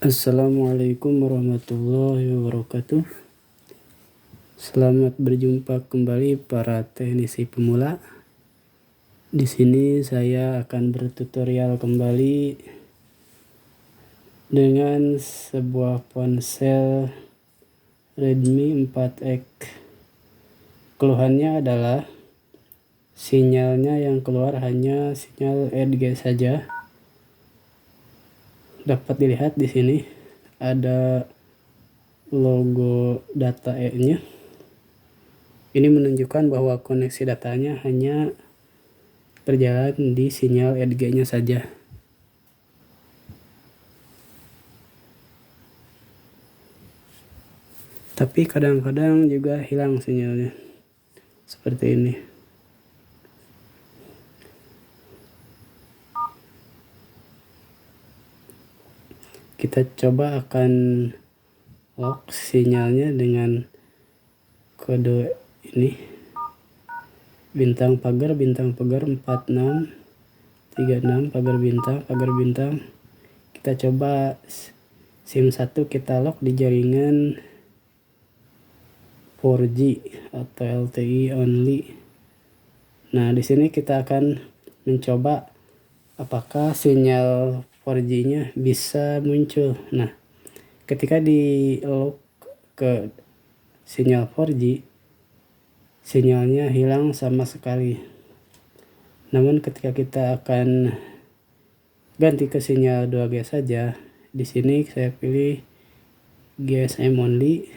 Assalamualaikum warahmatullahi wabarakatuh. Selamat berjumpa kembali para teknisi pemula. Di sini saya akan bertutorial kembali dengan sebuah ponsel Redmi 4X. Keluhannya adalah sinyalnya yang keluar hanya sinyal EDG saja. Dapat dilihat di sini ada logo data E-nya. Ini menunjukkan bahwa koneksi datanya hanya berjalan di sinyal EDG-nya saja. Tapi kadang-kadang juga hilang sinyalnya. Seperti ini. Kita coba akan lock sinyalnya dengan kode ini. Bintang pagar 46 36 pagar bintang. Kita coba SIM 1 kita lock di jaringan 4G atau LTE only. Nah, di sini kita akan mencoba apakah sinyal 4G-nya bisa muncul. Nah, ketika di lock ke sinyal 4G, sinyalnya hilang sama sekali. Namun ketika kita akan ganti ke sinyal 2G saja, di sini saya pilih GSM only,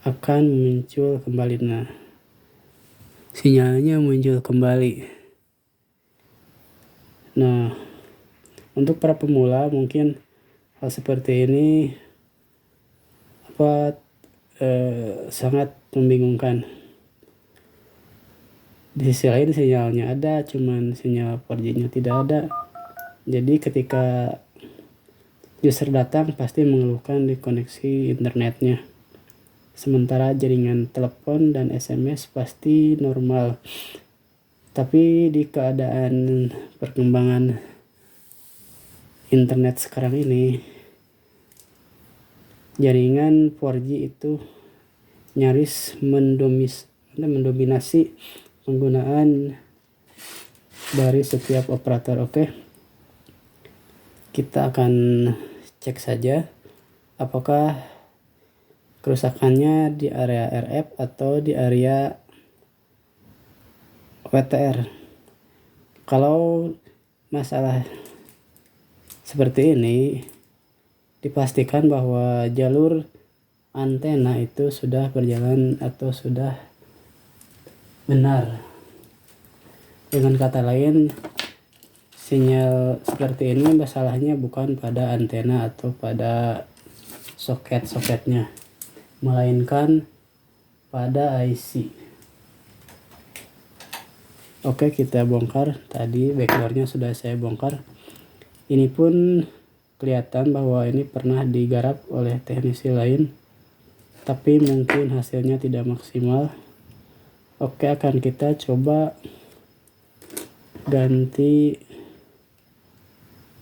akan muncul kembali. Nah, sinyalnya muncul kembali. Nah, untuk para pemula mungkin hal seperti ini sangat membingungkan. Di sisi lain sinyalnya ada, cuman sinyal 4G-nya tidak ada. Jadi ketika user datang pasti mengeluhkan di koneksi internetnya. Sementara jaringan telepon dan SMS pasti normal. Tapi di keadaan perkembangan internet sekarang ini, jaringan 4G itu nyaris mendominasi penggunaan dari setiap operator. Oke, kita akan cek saja apakah kerusakannya di area RF atau di area WTR. Kalau masalah seperti ini, dipastikan bahwa jalur antena itu sudah berjalan atau sudah benar. Dengan kata lain, sinyal seperti ini masalahnya bukan pada antena atau pada soket-soketnya, melainkan pada IC. Oke, kita bongkar. Tadi backdoornya sudah saya bongkar. Ini pun kelihatan bahwa ini pernah digarap oleh teknisi lain, tapi mungkin hasilnya tidak maksimal. Oke, akan kita coba ganti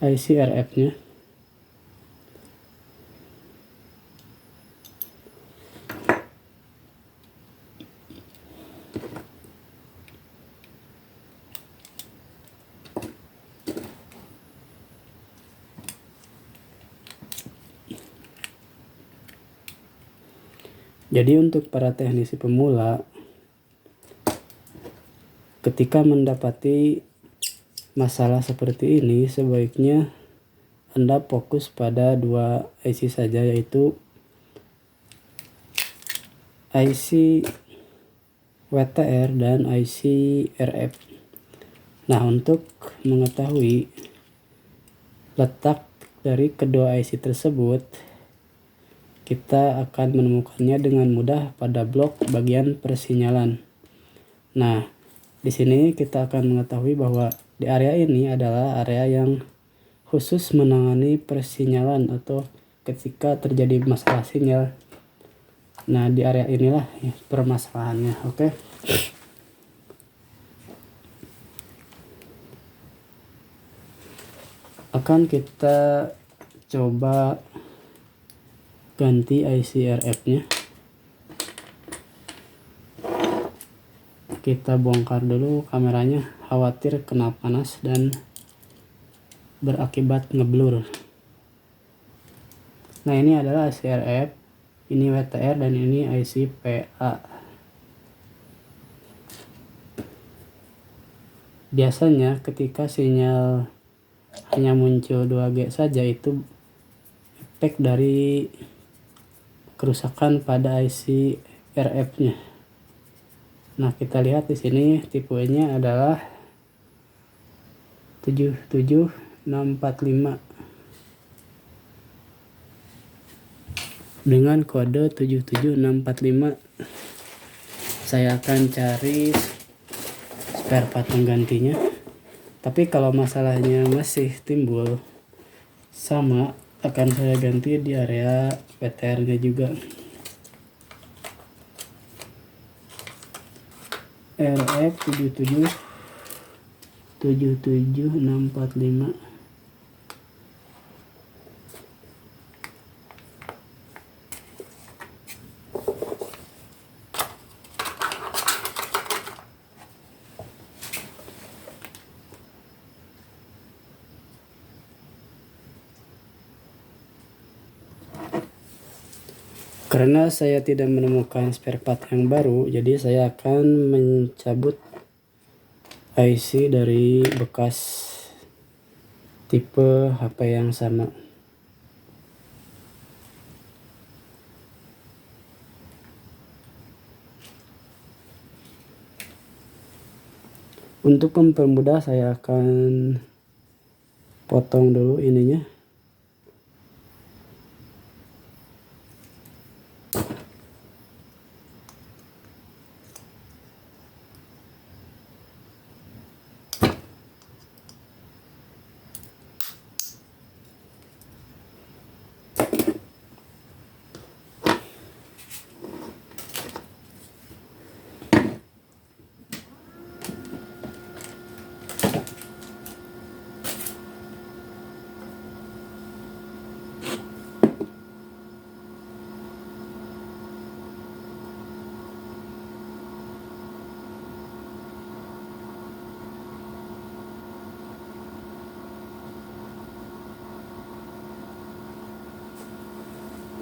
IC RF-nya. Jadi untuk para teknisi pemula, ketika mendapati masalah seperti ini, sebaiknya Anda fokus pada dua IC saja, yaitu IC WTR dan IC RF. Nah, untuk mengetahui letak dari kedua IC tersebut, kita akan menemukannya dengan mudah pada blok bagian persinyalan. Nah, di sini kita akan mengetahui bahwa di area ini adalah area yang khusus menangani persinyalan atau ketika terjadi masalah sinyal. Nah, di area inilah permasalahannya. Oke. Akan kita coba ganti IC RF nya. Kita bongkar dulu kameranya, khawatir kena panas dan berakibat ngeblur. Nah, ini adalah IC RF, ini WTR, dan ini IC PA. Biasanya ketika sinyal hanya muncul 2G saja, itu efek dari kerusakan pada IC RF-nya. Nah, kita lihat di sini tipenya adalah 77645 dengan kode 77645. Saya akan cari spare part penggantinya. Tapi kalau masalahnya masih timbul sama, akan saya ganti di area PTR-nya juga. RF 77645. Karena saya tidak menemukan spare part yang baru, jadi saya akan mencabut IC dari bekas tipe HP yang sama. Untuk mempermudah, saya akan potong dulu ininya.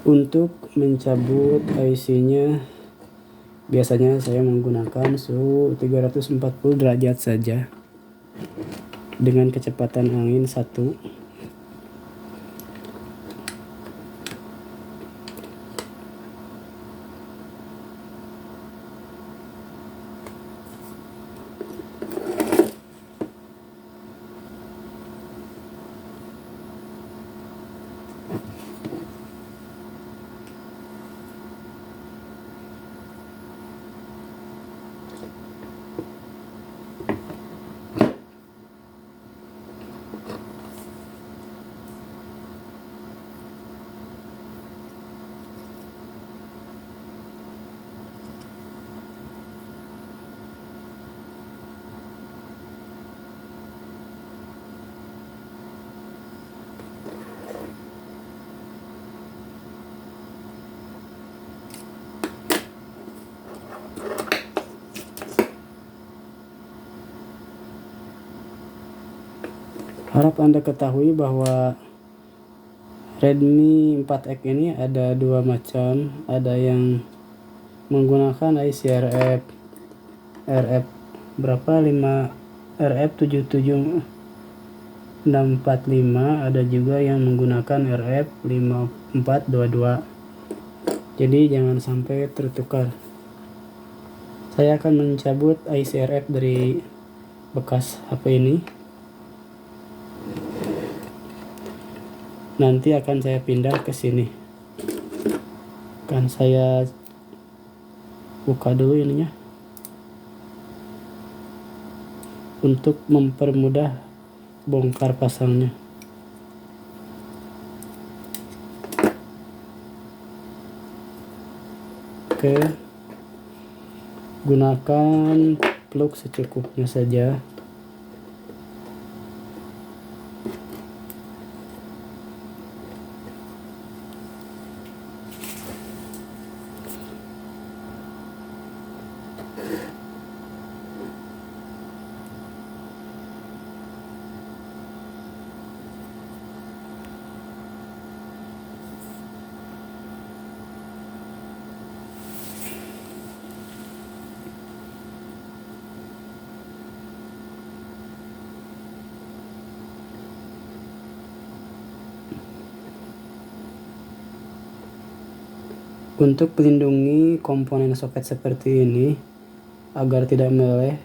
Untuk mencabut IC-nya, biasanya saya menggunakan suhu 340 derajat saja dengan kecepatan angin 1. Harap Anda ketahui bahwa Redmi 4X ini ada dua macam. Ada yang menggunakan IC RF berapa 5 RF 77645, ada juga yang menggunakan RF 5422. Jadi jangan sampai tertukar. Saya akan mencabut IC RF dari bekas HP ini. Nanti akan saya pindah ke sini. Akan saya buka dulu ininya untuk mempermudah bongkar pasangnya. Oke, gunakan plug secukupnya saja. Untuk melindungi komponen soket seperti ini agar tidak meleleh,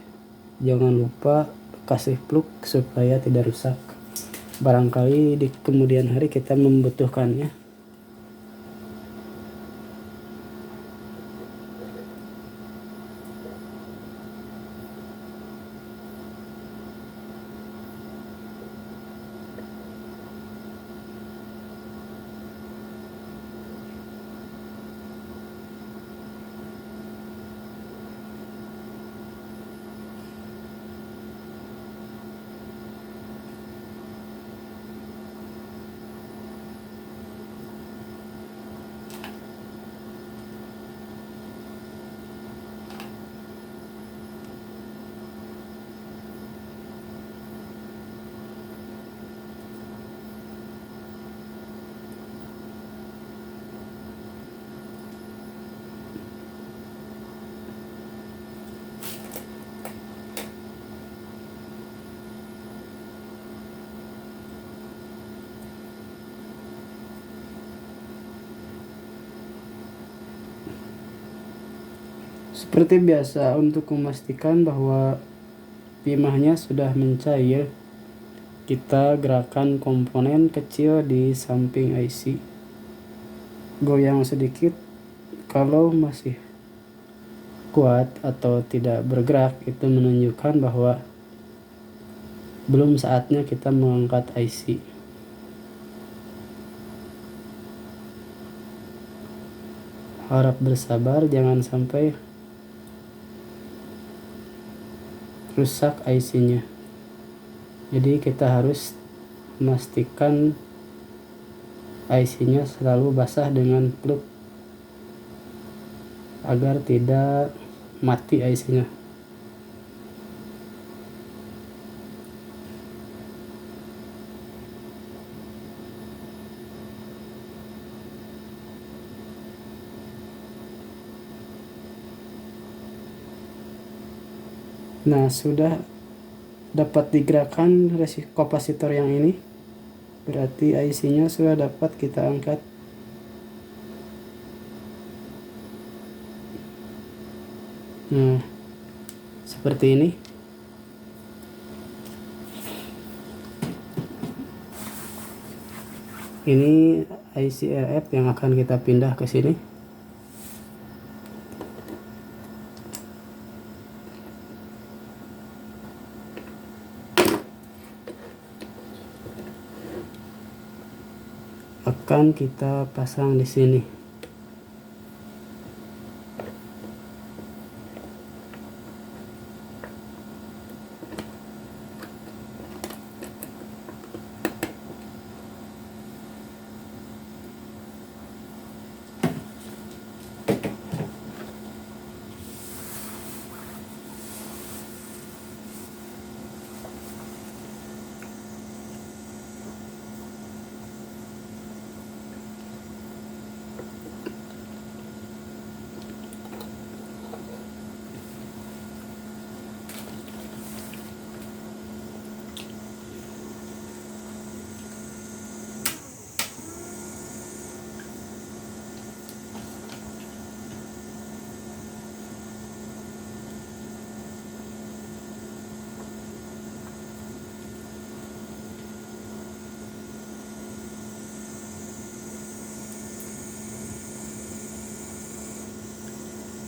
jangan lupa kasih plug supaya tidak rusak. Barangkali di kemudian hari kita membutuhkannya. Seperti biasa, untuk memastikan bahwa timahnya sudah mencair, kita gerakan komponen kecil di samping IC. Goyang sedikit. Kalau masih kuat atau tidak bergerak, itu menunjukkan bahwa belum saatnya kita mengangkat IC. Harap bersabar, jangan sampai rusak IC-nya. Jadi kita harus memastikan IC-nya selalu basah dengan plug agar tidak mati IC-nya. Nah, sudah dapat digerakkan kapasitor yang ini, berarti IC-nya sudah dapat kita angkat. Nah, seperti ini. Ini IC RF yang akan kita pindah ke sini. Akan kita pasang di sini.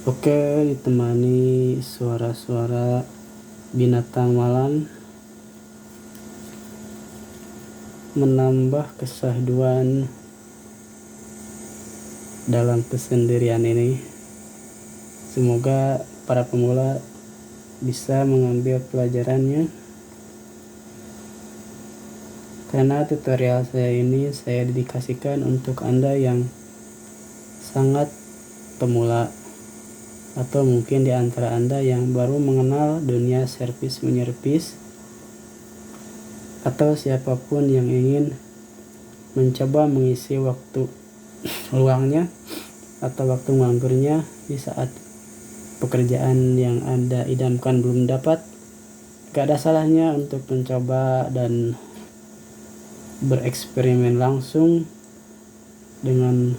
Oke, ditemani suara-suara binatang malam menambah kesahduan dalam kesendirian ini. Semoga para pemula bisa mengambil pelajarannya, karena tutorial saya ini saya dedikasikan untuk Anda yang sangat pemula, atau mungkin di antara Anda yang baru mengenal dunia servis menyervis, atau siapapun yang ingin mencoba mengisi waktu luangnya atau waktu nganggurnya di saat pekerjaan yang Anda idamkan belum dapat. Gak ada salahnya untuk mencoba dan bereksperimen langsung dengan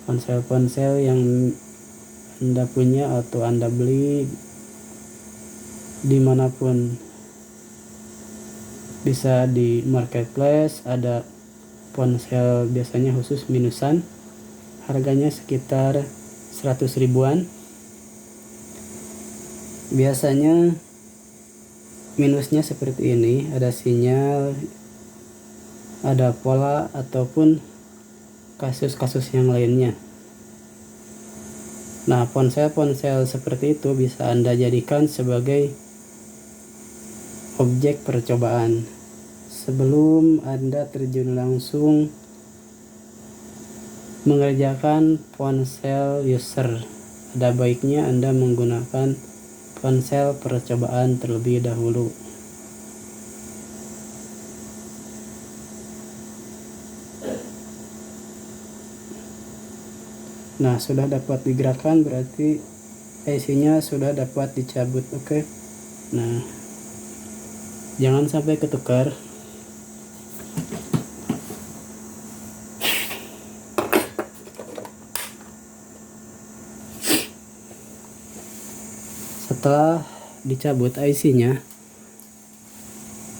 ponsel-ponsel yang Anda punya atau Anda beli dimanapun, bisa di marketplace. Ada ponsel biasanya khusus minusan, harganya sekitar 100 ribuan. Biasanya minusnya seperti ini, ada sinyal, ada pola, ataupun kasus-kasus yang lainnya. Nah, ponsel-ponsel seperti itu bisa Anda jadikan sebagai objek percobaan. Sebelum Anda terjun langsung mengerjakan ponsel user, ada baiknya Anda menggunakan ponsel percobaan terlebih dahulu. Nah, sudah dapat digerakkan, berarti IC-nya sudah dapat dicabut. Oke. Nah, jangan sampai ketukar. Setelah dicabut IC-nya,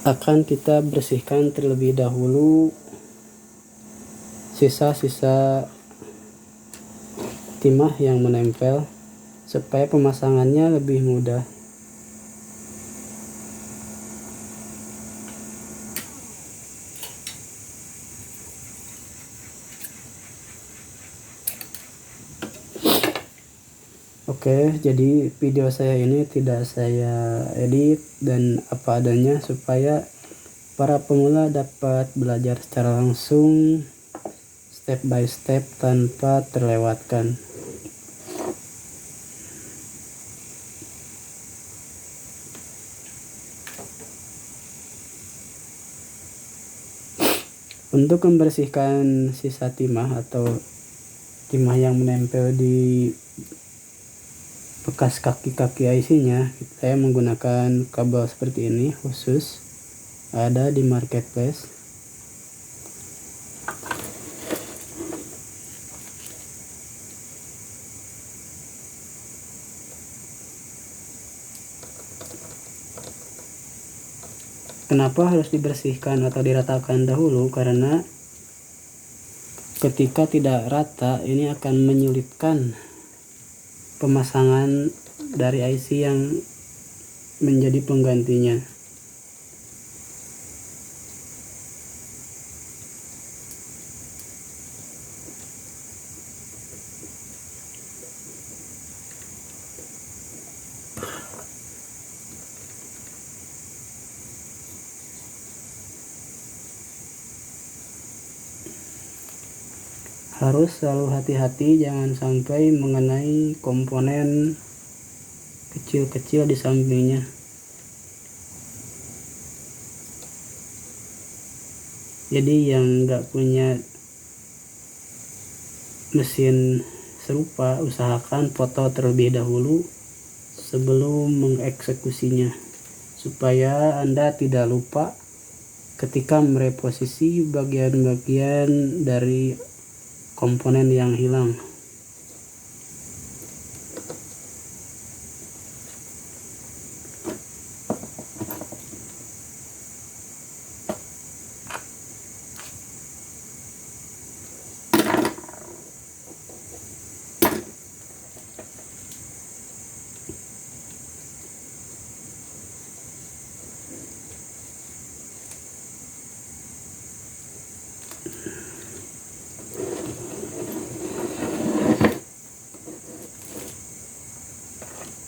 akan kita bersihkan terlebih dahulu sisa-sisa timah yang menempel supaya pemasangannya lebih mudah. Oke, jadi video saya ini tidak saya edit dan apa adanya supaya para pemula dapat belajar secara langsung, step by step, tanpa terlewatkan. Untuk membersihkan sisa timah atau timah yang menempel di bekas kaki-kaki IC-nya, saya menggunakan kabel seperti ini khusus, ada di marketplace. Kenapa harus dibersihkan atau diratakan dahulu? Karena ketika tidak rata, ini akan menyulitkan pemasangan dari IC yang menjadi penggantinya. Harus selalu hati-hati, jangan sampai mengenai komponen kecil-kecil di sampingnya. Jadi yang nggak punya mesin serupa, usahakan foto terlebih dahulu sebelum mengeksekusinya, supaya Anda tidak lupa ketika mereposisi bagian-bagian dari komponen yang hilang.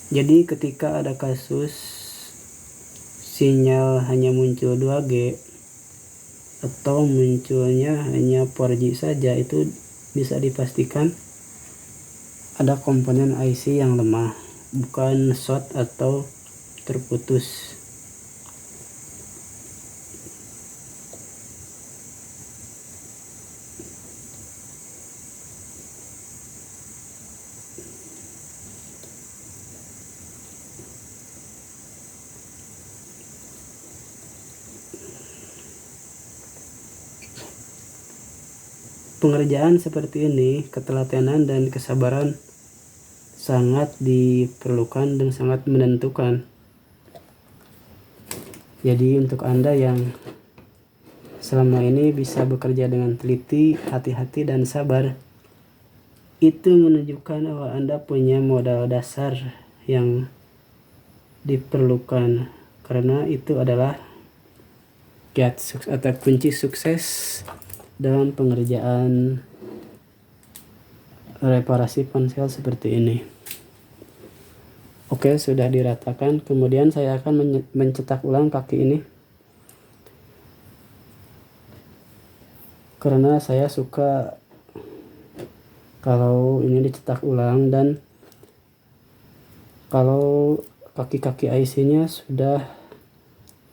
Jadi ketika ada kasus sinyal hanya muncul 2G atau munculnya hanya 4G saja, itu bisa dipastikan ada komponen IC yang lemah, bukan short atau terputus. Pengerjaan seperti ini, ketelatenan dan kesabaran sangat diperlukan dan sangat menentukan. Jadi untuk Anda yang selama ini bisa bekerja dengan teliti, hati-hati, dan sabar, itu menunjukkan bahwa Anda punya modal dasar yang diperlukan, karena itu adalah kiat atau kunci sukses dalam pengerjaan reparasi ponsel seperti ini. Oke, sudah diratakan. Kemudian saya akan mencetak ulang kaki ini, karena saya suka kalau ini dicetak ulang, dan kalau kaki-kaki IC-nya sudah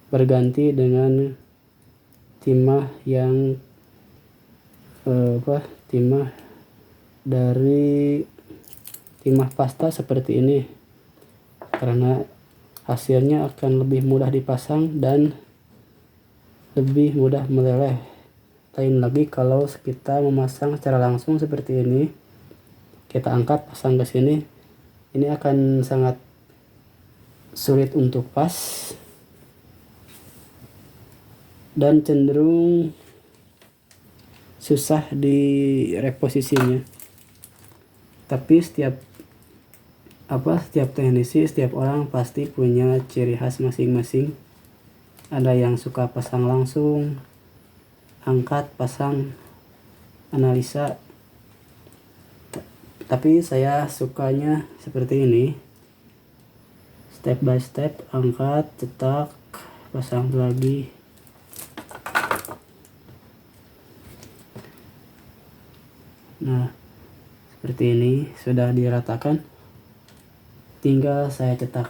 berganti dengan timah yang timah dari timah pasta seperti ini, karena hasilnya akan lebih mudah dipasang dan lebih mudah meleleh. Lain lagi kalau kita memasang secara langsung seperti ini, kita angkat pasang ke sini, ini akan sangat sulit untuk pas dan cenderung susah di reposisinya. Tapi setiap teknisi, setiap orang pasti punya ciri khas masing-masing. Ada yang suka pasang langsung, angkat, pasang, analisa. Tapi saya sukanya seperti ini, step by step, angkat, cetak, pasang lagi. Nah, seperti ini sudah diratakan, tinggal saya cetak.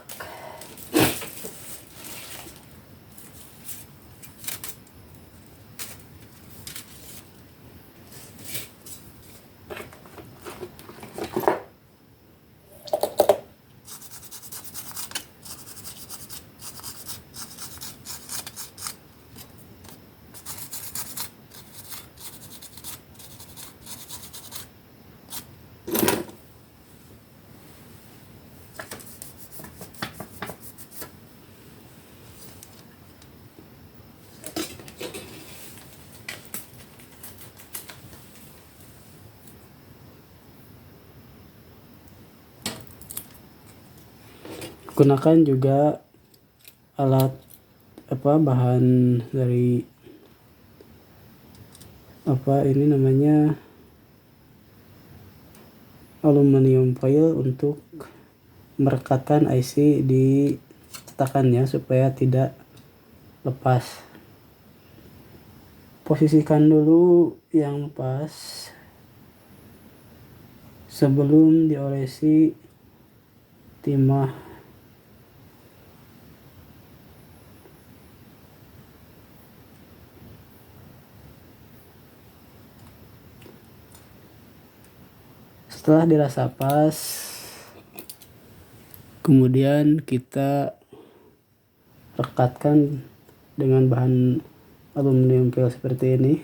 Gunakan juga alat bahan dari ini namanya aluminium foil untuk merekatkan IC di cetakannya supaya tidak lepas. Posisikan dulu yang pas sebelum diolesi timah. Setelah dirasa pas, kemudian kita rekatkan dengan bahan aluminium foil seperti ini.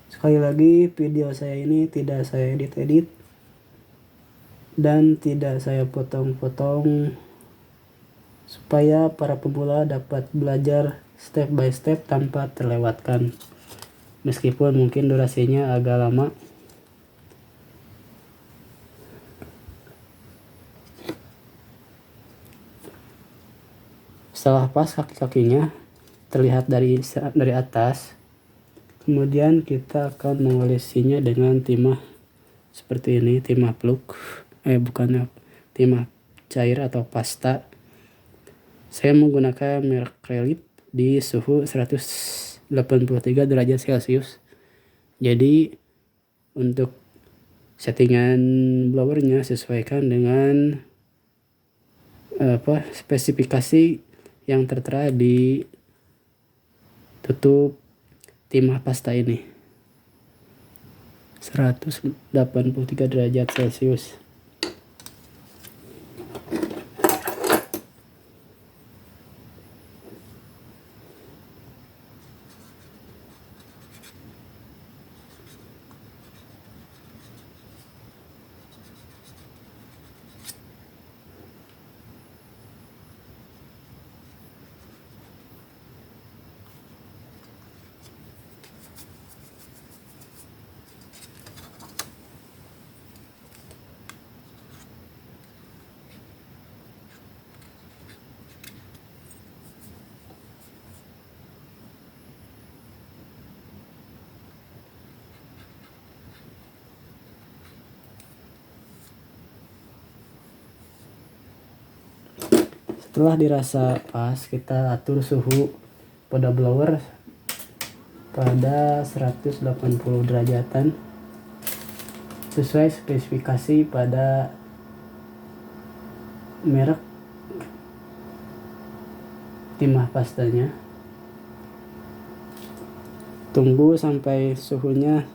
Sekali lagi, video saya ini tidak saya edit-edit dan tidak saya potong-potong, supaya para pemula dapat belajar step by step tanpa terlewatkan. Meskipun mungkin durasinya agak lama. Setelah pas kaki-kakinya terlihat dari atas, kemudian kita akan mengolesinya dengan timah seperti ini, timah pluk, timah cair atau pasta. Saya menggunakan merek Relief di suhu 183 derajat Celcius. Jadi untuk settingan blowernya sesuaikan dengan spesifikasi yang tertera di tutup timah pasta ini. 183 derajat Celcius. Setelah dirasa pas, kita atur suhu pada blower pada 180 derajatan sesuai spesifikasi pada merek timah pastanya. Tunggu sampai suhunya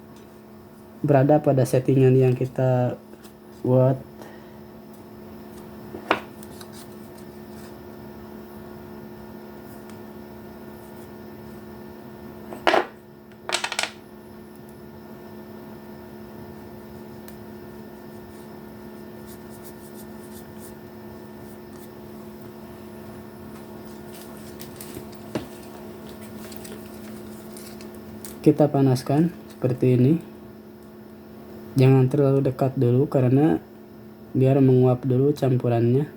berada pada settingan yang kita buat. Kita panaskan seperti ini. Jangan terlalu dekat dulu karena biar menguap dulu campurannya.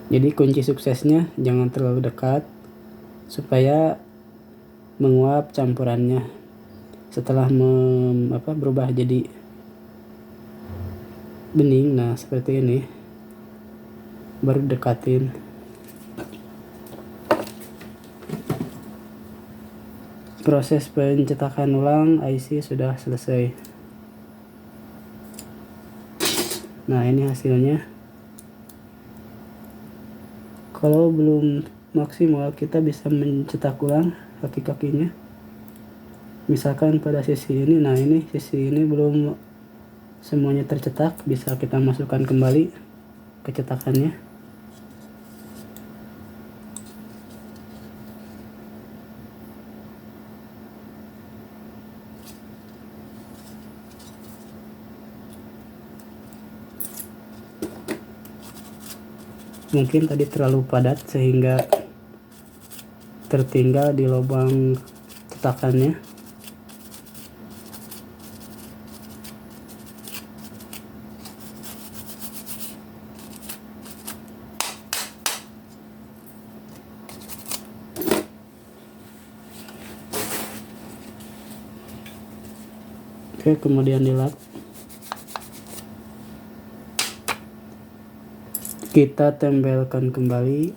Jadi kunci suksesnya jangan terlalu dekat supaya menguap campurannya. Setelah berubah jadi bening, nah seperti ini, baru dekatin. Proses pencetakan ulang IC sudah selesai. Nah, ini hasilnya. Kalau belum maksimal, kita bisa mencetak ulang kaki-kakinya. Misalkan pada sisi ini, nah ini sisi ini belum semuanya tercetak, bisa kita masukkan kembali ke cetakannya. Mungkin tadi terlalu padat sehingga tertinggal di lubang cetakannya. Oke, kemudian dilap. Kita tempelkan kembali.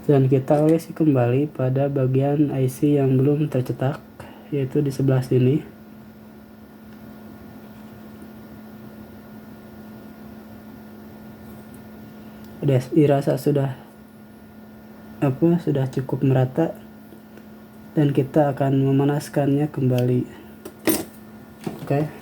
Dan kita olesi kembali pada bagian IC yang belum tercetak, yaitu di sebelah sini. Dirasa sudah cukup merata, dan kita akan memanaskannya kembali. Oke.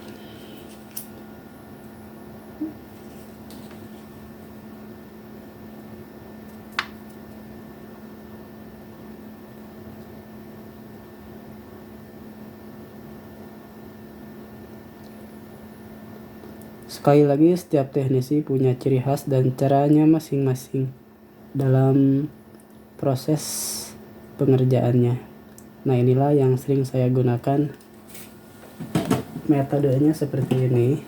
Sekali lagi, setiap teknisi punya ciri khas dan caranya masing-masing dalam proses pengerjaannya. Nah, inilah yang sering saya gunakan. Metodenya seperti ini.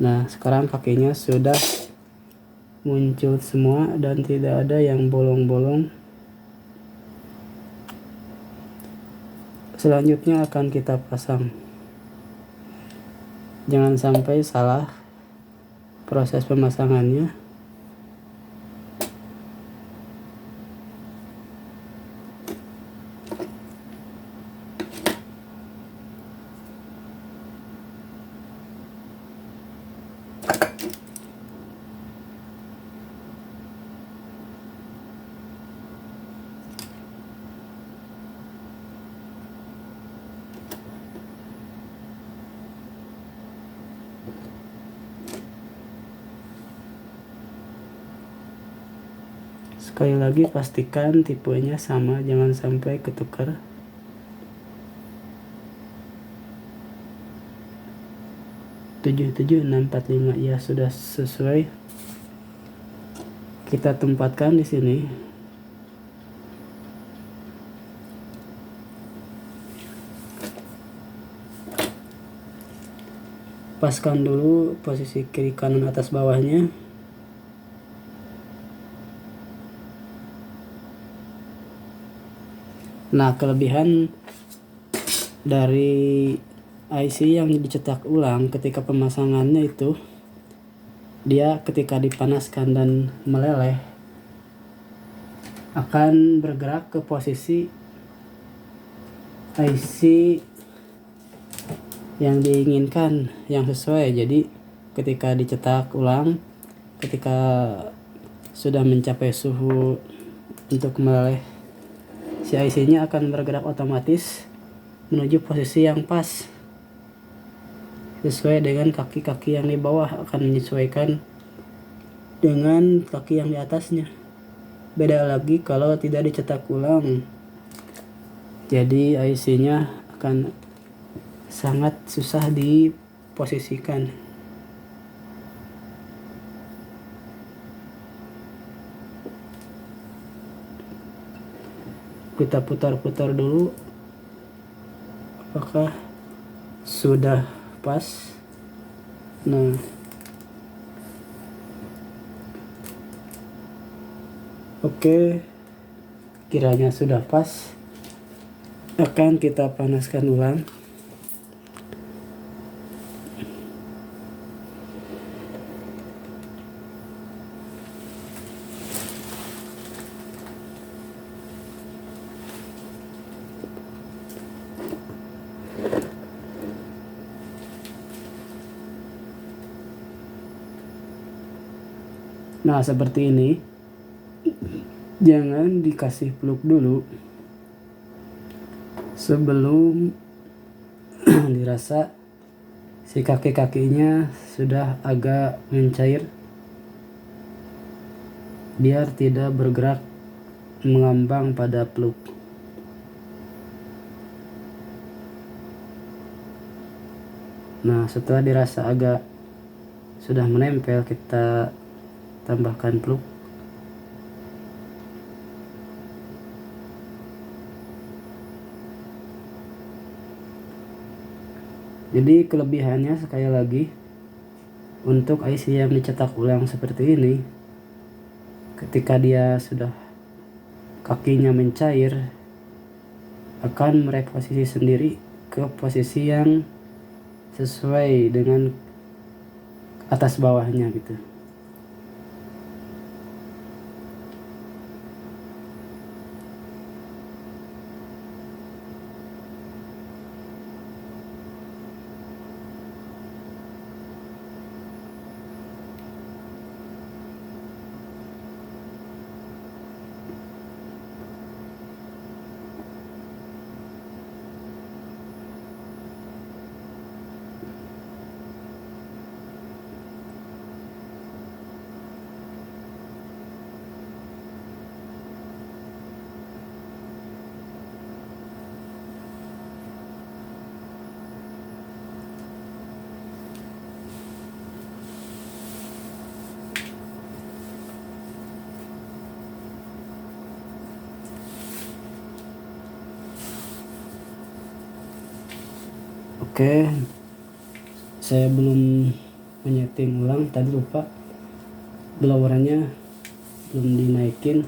Nah, sekarang kakinya sudah muncul semua dan tidak ada yang bolong-bolong. Selanjutnya akan kita pasang. Jangan sampai salah proses pemasangannya. Sekali lagi pastikan tipenya sama, jangan sampai ketukar. Tujuh tujuh enam empat lima, ya sudah sesuai. Kita tempatkan di sini. Paskan dulu posisi kiri kanan atas bawahnya. Nah, kelebihan dari IC yang dicetak ulang ketika pemasangannya itu, dia ketika dipanaskan dan meleleh akan bergerak ke posisi IC yang diinginkan, yang sesuai. Jadi ketika dicetak ulang, ketika sudah mencapai suhu untuk meleleh, si IC-nya akan bergerak otomatis menuju posisi yang pas sesuai dengan kaki-kaki yang di bawah, akan menyesuaikan dengan kaki yang di atasnya. Beda lagi kalau tidak dicetak ulang, jadi IC-nya akan sangat susah diposisikan. Kita putar-putar dulu apakah sudah pas. Nah, oke, kiranya sudah pas. Akan kita panaskan ulang. Nah, seperti ini. Jangan dikasih peluk dulu sebelum dirasa si kaki-kakinya sudah agak mencair, biar tidak bergerak mengambang pada peluk. Nah, setelah dirasa agak sudah menempel, kita tambahkan peluk. Jadi kelebihannya sekali lagi, untuk IC yang dicetak ulang seperti ini, ketika dia sudah kakinya mencair, akan mereposisi sendiri ke posisi yang sesuai dengan atas bawahnya gitu. Oke, saya belum menyeting ulang, tadi lupa blowerannya belum dinaikin.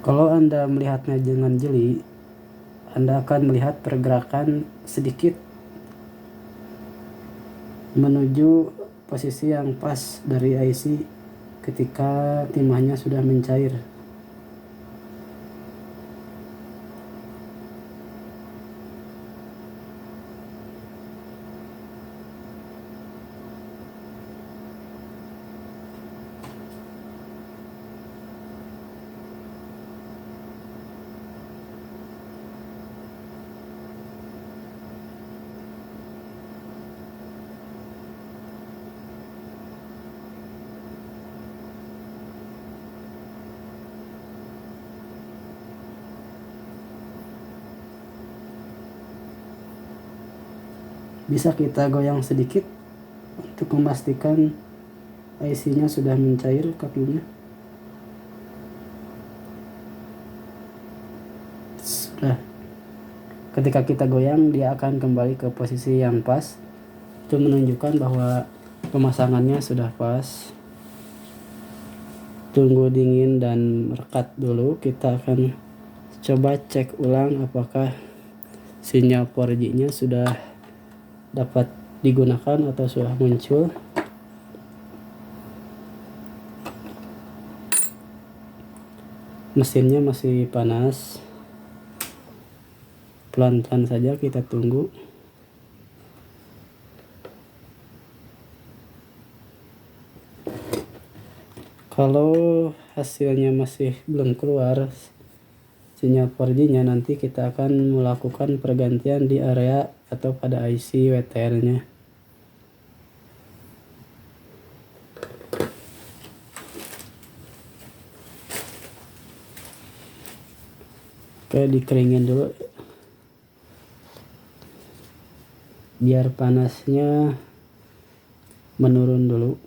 Kalau Anda melihatnya dengan jeli, Anda akan melihat pergerakan sedikit menuju posisi yang pas dari IC ketika timahnya sudah mencair. Bisa kita goyang sedikit untuk memastikan IC-nya sudah mencair kakinya. Sudah. Ketika kita goyang, dia akan kembali ke posisi yang pas. Itu menunjukkan bahwa pemasangannya sudah pas. Tunggu dingin dan merekat dulu. Kita akan coba cek ulang apakah sinyal 4G-nya sudah dapat digunakan atau sudah muncul. Mesinnya masih panas. Pelan-pelan saja kita tunggu. Kalau hasilnya masih belum keluar sinyal 4G-nya, nanti kita akan melakukan pergantian di area atau pada IC WTR-nya. Oke, dikeringin dulu biar panasnya menurun dulu.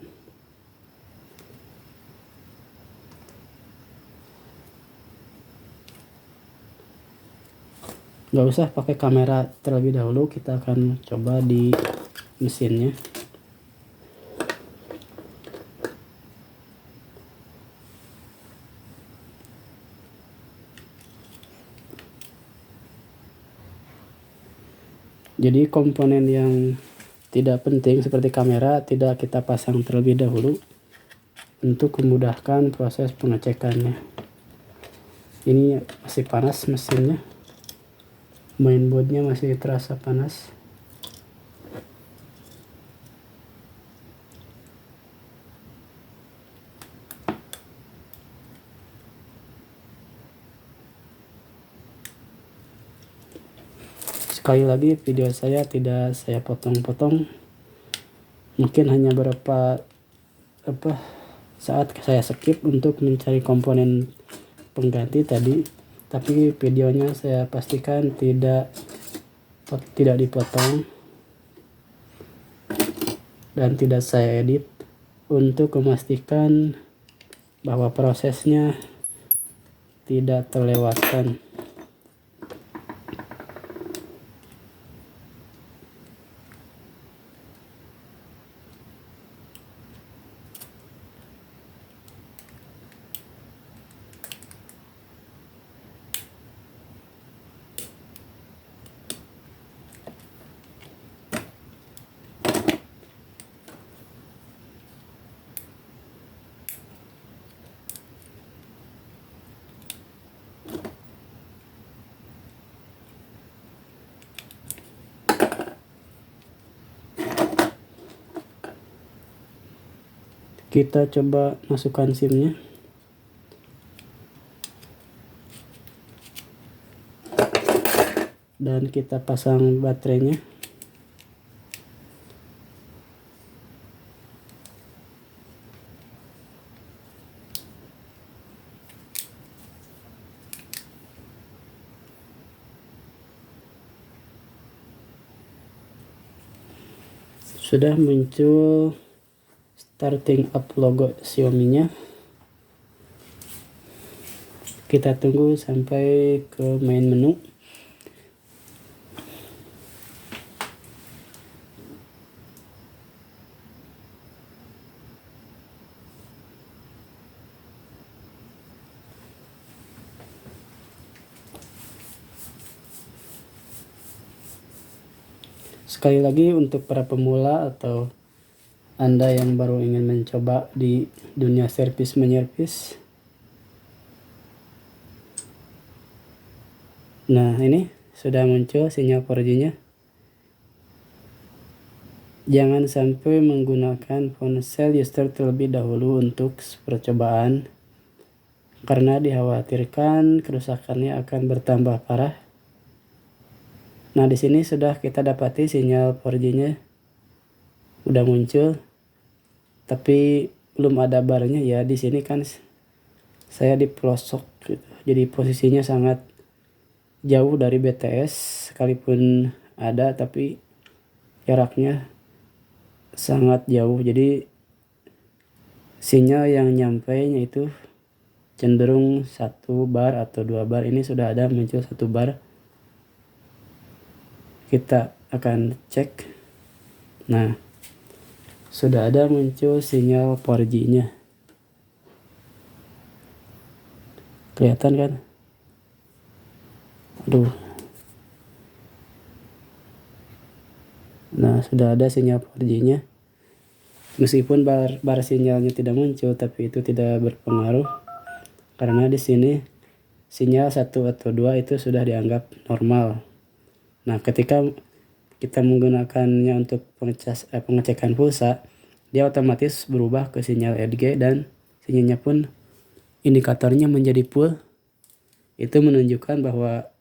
Nggak usah pakai kamera terlebih dahulu, kita akan coba di mesinnya. Jadi komponen yang tidak penting seperti kamera tidak kita pasang terlebih dahulu untuk memudahkan proses pengecekannya. Ini masih panas mesinnya, mainboardnya masih terasa panas. Sekali lagi, video saya tidak saya potong-potong, mungkin hanya beberapa saat saya skip untuk mencari komponen pengganti tadi, tapi videonya saya pastikan tidak dipotong dan tidak saya edit untuk memastikan bahwa prosesnya tidak terlewatkan. Kita coba masukkan SIM-nya. Dan kita pasang baterainya. Sudah muncul starting up logo Xiaomi-nya. Kita tunggu sampai ke main menu. Sekali lagi, untuk para pemula atau Anda yang baru ingin mencoba di dunia servis menyervis, nah ini sudah muncul sinyal 4G-nya. Jangan sampai menggunakan ponsel user terlebih dahulu untuk percobaan, karena dikhawatirkan kerusakannya akan bertambah parah. Nah, di sini sudah kita dapati sinyal 4G-nya udah muncul, tapi belum ada barnya ya. Di sini kan saya di pelosok gitu. Jadi posisinya sangat jauh dari BTS, sekalipun ada tapi jaraknya sangat jauh, jadi sinyal yang nyampainya itu cenderung 1 bar atau 2 bar. Ini sudah ada muncul 1 bar, kita akan cek. Nah, sudah ada muncul sinyal 4G nya, kelihatan kan? Aduh. Nah, sudah ada sinyal 4G nya. Meskipun bar sinyalnya tidak muncul, tapi itu tidak berpengaruh karena di sini sinyal 1 atau 2 itu sudah dianggap normal. Nah, ketika kita menggunakannya untuk pengecekan pulsa, dia otomatis berubah ke sinyal EDG dan sinyalnya pun indikatornya menjadi full. Itu menunjukkan bahwa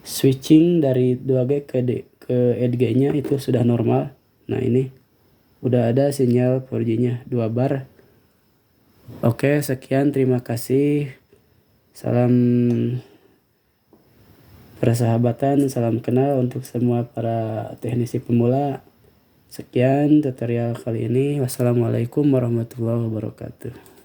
switching dari 2G ke EDG-nya itu sudah normal. Nah, ini udah ada sinyal 4G-nya 2 bar. Oke, sekian, terima kasih. Salam persahabatan, salam kenal untuk semua para teknisi pemula. Sekian tutorial kali ini. Wassalamualaikum warahmatullahi wabarakatuh.